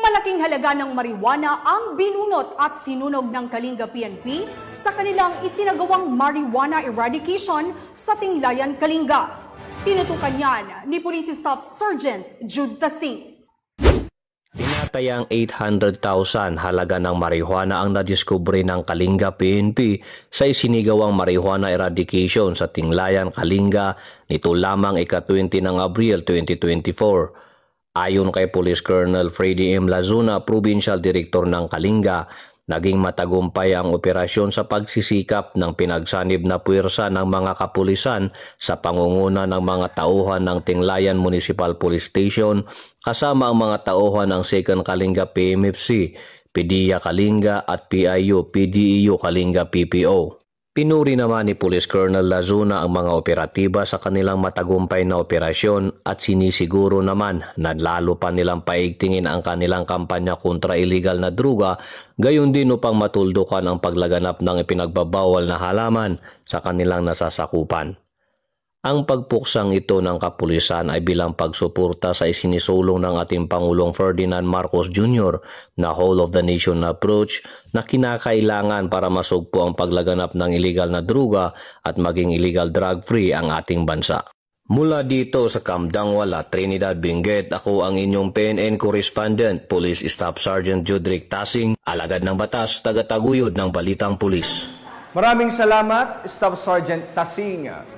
Malaking halaga ng marijuana ang binunot at sinunog ng Kalinga PNP sa kanilang isinagawang marijuana eradication sa Tinglayan, Kalinga. Tinutukan yan ni Police Staff Sergeant Jude Tasing. Tinatayang 800,000 halaga ng marijuana ang nadiskubre ng Kalinga PNP sa isinigawang marijuana eradication sa Tinglayan, Kalinga nito lamang ika-20 ng Abril 2024. Ayon kay Police Colonel Freddy M. Lazuna, Provincial Director ng Kalinga, naging matagumpay ang operasyon sa pagsisikap ng pinagsanib na puwersa ng mga kapulisan sa pangunguna ng mga tauhan ng Tinglayan Municipal Police Station kasama ang mga tauhan ng 2nd Kalinga PMFC, PDEA Kalinga at PIU PDEU Kalinga PPO. Pinuri naman ni Police Colonel Lazuna ang mga operatiba sa kanilang matagumpay na operasyon at sinisiguro naman na lalo pa nilang paigtingin ang kanilang kampanya kontra illegal na druga, gayon din upang matuldukan ang paglaganap ng ipinagbabawal na halaman sa kanilang nasasakupan. Ang pagpuksang ito ng kapulisan ay bilang pagsuporta sa isinisulong ng ating Pangulong Ferdinand Marcos Jr. na whole of the nation approach na kinakailangan para masugpo ang paglaganap ng illegal na druga at maging illegal drug-free ang ating bansa. Mula dito sa Kamdangwala, Trinidad, Benguet, ako ang inyong PNN Correspondent, Police Staff Sergeant Judrick Tasing, alagad ng batas, tagataguyod ng Balitang Pulis. Maraming salamat, Staff Sergeant Tasing.